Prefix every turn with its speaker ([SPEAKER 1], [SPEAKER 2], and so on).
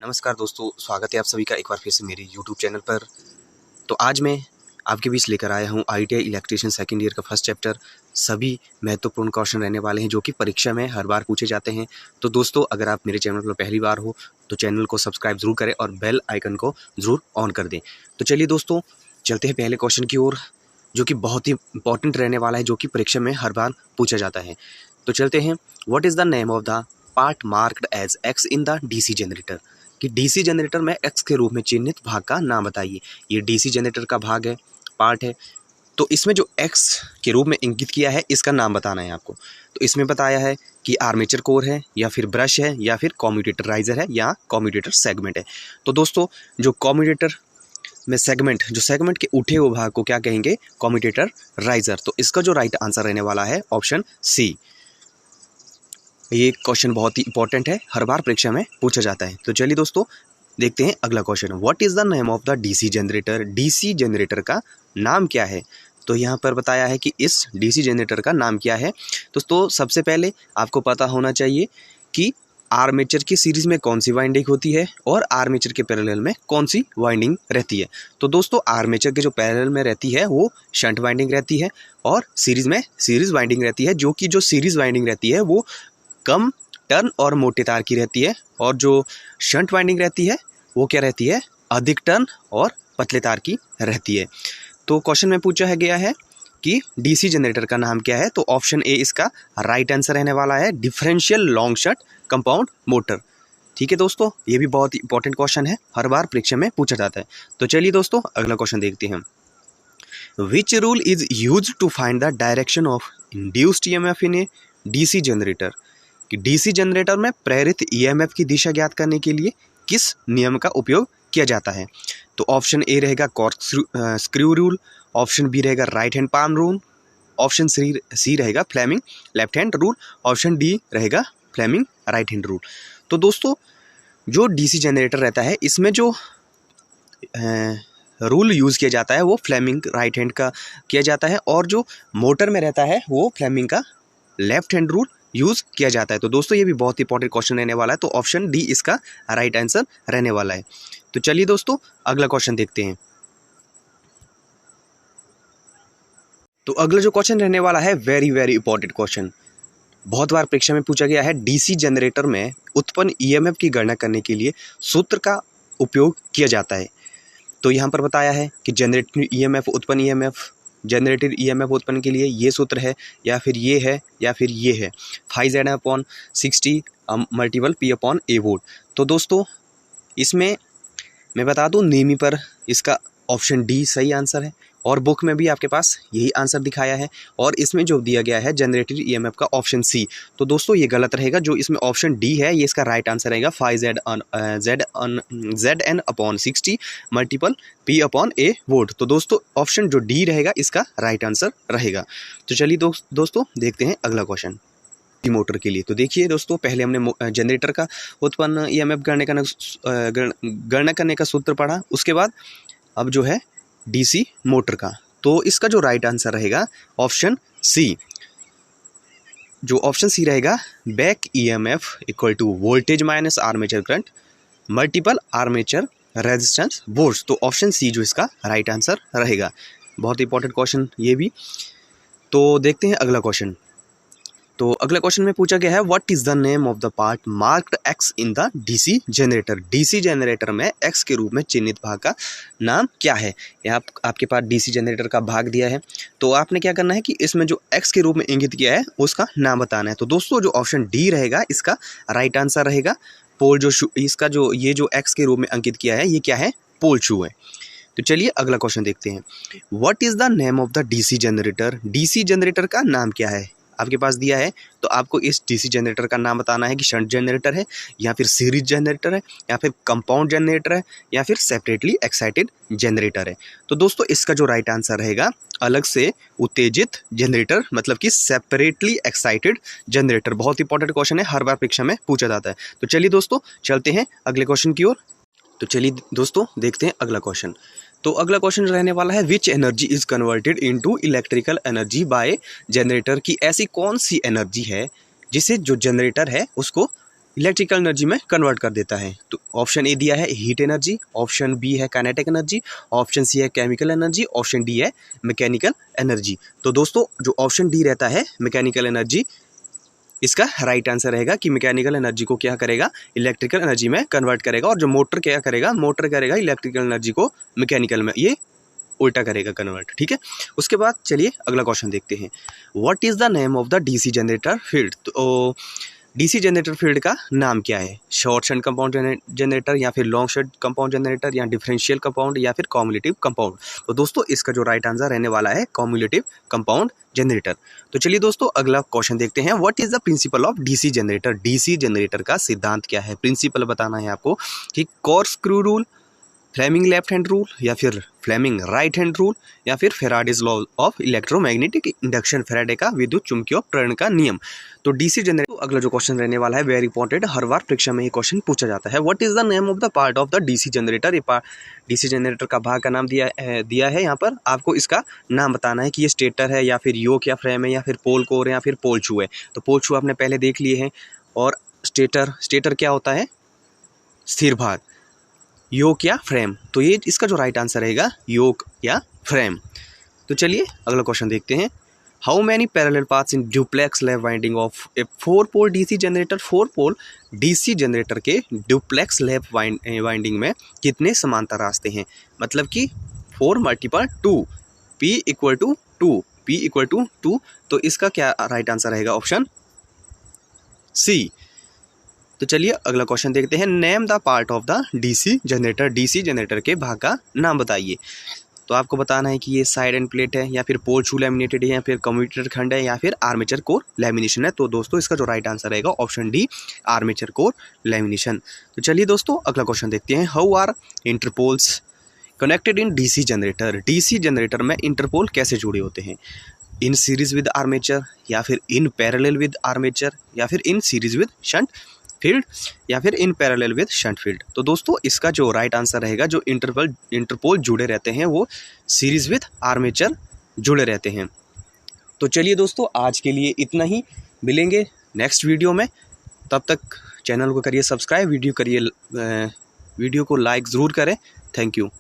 [SPEAKER 1] नमस्कार दोस्तों, स्वागत है आप सभी का एक बार फिर से मेरे YouTube चैनल पर। तो आज मैं आपके बीच लेकर आया हूँ ITI इलेक्ट्रीशियन सेकंड ईयर का फर्स्ट चैप्टर। सभी महत्वपूर्ण क्वेश्चन रहने वाले हैं जो कि परीक्षा में हर बार पूछे जाते हैं। तो दोस्तों, अगर आप मेरे चैनल पर पहली बार हो तो चैनल को सब्सक्राइब ज़रूर करें और बेल आइकन को ज़रूर ऑन कर दें। तो चलिए दोस्तों, चलते हैं पहले क्वेश्चन की ओर, जो कि बहुत ही इंपॉर्टेंट रहने वाला है, जो कि परीक्षा में हर बार पूछा जाता है। तो चलते हैं। What is the name of the part marked as X in the DC generator? कि DC जनरेटर में एक्स के रूप में चिन्हित भाग का नाम बताइए। ये DC जनरेटर का भाग है, पार्ट है। तो इसमें जो एक्स के रूप में इंगित किया है, इसका नाम बताना है आपको। तो इसमें बताया है कि आर्मेचर कोर है, या फिर ब्रश है, या फिर कम्यूटेटर राइजर है, या कम्यूटेटर सेगमेंट है। तो दोस्तों, जो कम्यूटेटर में सेगमेंट, जो सेगमेंट के उठे हुए भाग को क्या कहेंगे? Commutator riser. तो इसका जो राइट आंसर रहने वाला है ऑप्शन सी। ये क्वेश्चन बहुत ही इंपॉर्टेंट है, हर बार परीक्षा में पूछा जाता है। तो चलिए दोस्तों, देखते हैं अगला question. What is the name of the DC generator? DC generator का नाम क्या है? तो यहाँ पर बताया है कि इस DC जनरेटर का नाम क्या है। दोस्तों, सबसे पहले आपको पता होना चाहिए कि आर्मेचर की सीरीज में कौन सी वाइंडिंग होती है और आर्मेचर के पैरेलल में कौन सी वाइंडिंग रहती है। तो दोस्तों, आर्मेचर के जो पैरेलल में रहती है वो शंट वाइंडिंग रहती है, और सीरीज में सीरीज वाइंडिंग रहती है, जो कि जो सीरीज वाइंडिंग रहती है वो कम टर्न और मोटे तार की रहती है, और जो शंट वाइंडिंग रहती है वो क्या रहती है? अधिक टर्न और पतले तार की रहती है। तो क्वेश्चन में पूछा है गया है कि DC जनरेटर का नाम क्या है। तो ऑप्शन ए इसका राइट आंसर रहने वाला है, differential long shunt compound motor. ठीक है दोस्तों, ये भी बहुत इंपॉर्टेंट क्वेश्चन है, हर बार परीक्षा में पूछा जाता है। तो चलिए दोस्तों, अगला क्वेश्चन देखते हैं। Which rule is use to find the direction of induced EMF in a DC generator? कि DC जनरेटर में प्रेरित EMF की दिशा ज्ञात करने के लिए किस नियम का उपयोग किया जाता है? तो ऑप्शन ए रहेगा कॉर्कस्क्रू रूल, ऑप्शन बी रहेगा right hand palm rule, option C रहेगा Fleming left hand rule, option D रहेगा फ्लेमिंग राइट हैंड रूल। तो दोस्तों, जो DC जनरेटर रहता है, इसमें जो रूल यूज़ किया जाता है वो फ्लेमिंग राइट हैंड का किया जाता है, और जो मोटर में रहता है वो फ्लेमिंग का लेफ्ट हैंड रूल यूज़ किया जाता है। तो दोस्तों, ये भी बहुत इंपॉर्टेंट क्वेश्चन रहने वाला है। तो ऑप्शन डी इसका राइट आंसर रहने वाला है। तो चलिए दोस्तों, अगला क्वेश्चन देखते हैं। तो अगला जो क्वेश्चन रहने वाला है, वेरी वेरी इंपॉर्टेंट क्वेश्चन, बहुत बार परीक्षा में पूछा गया है। DC जनरेटर में उत्पन्न EMF की गणना करने के लिए सूत्र का उपयोग किया जाता है। तो यहाँ पर बताया है कि जनरेटेड EMF उत्पन्न के लिए ये सूत्र है, या फिर ये है, या फिर ये है, 5Z/60 मल्टीपल P/A वोल्ट। तो दोस्तों, इसमें मैं बता दूं, नेमी पर इसका ऑप्शन डी सही आंसर है, और बुक में भी आपके पास यही आंसर दिखाया है, और इसमें जो दिया गया है जनरेटेड EMF का ऑप्शन सी। तो दोस्तों, ये गलत रहेगा। जो इसमें ऑप्शन डी है, ये इसका राइट आंसर रहेगा, 5Z/60 मल्टीपल P/A वोल्ट। तो दोस्तों, ऑप्शन जो डी रहेगा इसका राइट आंसर रहेगा। तो चलिए दोस्तों, देखते हैं अगला क्वेश्चन मोटर के लिए। तो देखिए दोस्तों, पहले हमने जनरेटर का उत्पन्न EMF गणना करने का सूत्र पढ़ा, उसके बाद अब जो है DC मोटर का। तो इसका जो राइट आंसर रहेगा ऑप्शन सी। जो ऑप्शन सी रहेगा, back EMF equal to voltage minus armature current multiple armature resistance volts. तो ऑप्शन सी जो इसका राइट आंसर रहेगा। बहुत इंपॉर्टेंट क्वेश्चन ये भी। तो देखते हैं अगला क्वेश्चन। तो अगला क्वेश्चन में पूछा गया है, what is the name of the part marked x in the DC generator? DC generator में एक्स के रूप में चिन्हित भाग का नाम क्या है? यहाँ आपके पास DC जनरेटर का भाग दिया है, तो आपने क्या करना है कि इसमें जो एक्स के रूप में इंगित किया है उसका नाम बताना है। तो दोस्तों, जो ऑप्शन डी रहेगा इसका राइट आंसर रहेगा। पोल जो इसका जो ये जो एक्स के रूप में अंकित किया है, ये क्या है? पोल शू है। तो चलिए अगला क्वेश्चन देखते हैं। What is the name of the DC generator? DC generator का नाम क्या है? आपके पास दिया है, तो आपको इस DC जनरेटर का नाम बताना है कि शंट जनरेटर है, या फिर सीरीज जनरेटर है, या फिर कंपाउंड जनरेटर है, या फिर सेपरेटली एक्साइटेड जनरेटर है। तो दोस्तों, इसका जो राइट आंसर रहेगा, अलग से उत्तेजित जनरेटर, मतलब कि सेपरेटली एक्साइटेड जनरेटर। बहुत इंपॉर्टेंट क्वेश्चन है, हर बार परीक्षा में पूछा जाता है। तो चलिए दोस्तों, चलते हैं अगले क्वेश्चन की ओर। तो चलिए दोस्तों, देखते हैं अगला क्वेश्चन। तो अगला क्वेश्चन रहने वाला है, which energy is converted into electrical energy by generator? की ऐसी कौन सी एनर्जी है जिसे जो जनरेटर है उसको इलेक्ट्रिकल एनर्जी में कन्वर्ट कर देता है। तो ऑप्शन ए दिया है हीट एनर्जी, ऑप्शन बी है काइनेटिक एनर्जी, ऑप्शन सी है केमिकल एनर्जी, ऑप्शन डी है मैकेनिकल एनर्जी। तो दोस्तों जो ऑप्शन डी रहता है मैकेनिकल एनर्जी, इसका राइट आंसर रहेगा कि मैकेनिकल एनर्जी को क्या करेगा, इलेक्ट्रिकल एनर्जी में कन्वर्ट करेगा। और जो मोटर क्या करेगा, मोटर करेगा इलेक्ट्रिकल एनर्जी को मैकेनिकल में, ये उल्टा करेगा कन्वर्ट। ठीक है, उसके बाद चलिए अगला क्वेश्चन देखते हैं। What is the name of the DC generator field. तो डीसी जनरेटर फील्ड का नाम क्या है, शॉर्ट शंट कंपाउंड जनरेटर या फिर लॉन्ग शंट कंपाउंड जनरेटर या डिफरेंशियल कंपाउंड या फिर कॉम्युलेटिव कंपाउंड। तो दोस्तों इसका जो राइट आंसर रहने वाला है कॉम्युलेटिव कंपाउंड जनरेटर। तो चलिए दोस्तों अगला क्वेश्चन देखते हैं। What is the principle of DC generator. DC generator का सिद्धांत क्या है, प्रिंसिपल बताना है आपको कि corkscrew rule, Fleming left hand rule या फिर फ्लेमिंग राइट हैंड रूल या फिर Faraday's law of electromagnetic induction, Faraday का विद्युत चुंबकीय प्रेरण का नियम। तो डीसी जनरेटर, तो अगला जो क्वेश्चन रहने वाला है वेरी इंपॉर्टेंट, हर बार परीक्षा में ये क्वेश्चन पूछा जाता है। What is the name of the part of the DC generator. DC generator का भाग का नाम दिया है यहाँ पर, आपको इसका नाम बताना है कि ये स्टेटर है या फिर योक या फ्रेम है या फिर पोल कोर है या फिर पोल शू है। तो पोल शू आपने पहले देख लिए हैं, और स्टेटर क्या होता है, स्थिर भाग, योक या फ्रेम। तो ये इसका जो राइट आंसर रहेगा योक या फ्रेम। तो चलिए अगला क्वेश्चन देखते हैं। How many parallel paths in duplex lap winding of a 4 pole DC generator. 4 pole DC generator के ड्यूप्लेक्स लैप वाइंडिंग में कितने समांतर रास्ते हैं, मतलब कि 4 × 2, P = 2, P = 2। तो इसका क्या राइट आंसर रहेगा, ऑप्शन सी। तो चलिए अगला क्वेश्चन देखते हैं। Name the part of the DC generator. DC generator के भाग का नाम बताइए। तो आपको बताना है कि ये साइड एंड प्लेट है या फिर पोल शू लैमिनेटेड है या फिर कम्यूटेटर खंड है या फिर आर्मेचर कोर लैमिनेशन है। तो दोस्तों इसका जो राइट आंसर रहेगा option D, armature core lamination. तो चलिए दोस्तों अगला क्वेश्चन देखते हैं। How are interpoles connected in DC generator. DC generator में इंटरपोल कैसे जुड़े होते हैं, इन सीरीज विद आर्मेचर या फिर इन पैरेलल विद आर्मेचर या फिर in series with shunt field या फिर in parallel with shunt field. तो दोस्तों इसका जो राइट आंसर रहेगा, जो इंटरपोल जुड़े रहते हैं वो सीरीज विद आर्मेचर जुड़े रहते हैं। तो चलिए दोस्तों आज के लिए इतना ही, मिलेंगे नेक्स्ट वीडियो में। तब तक चैनल को करिए सब्सक्राइब, वीडियो को लाइक ज़रूर करें। Thank you.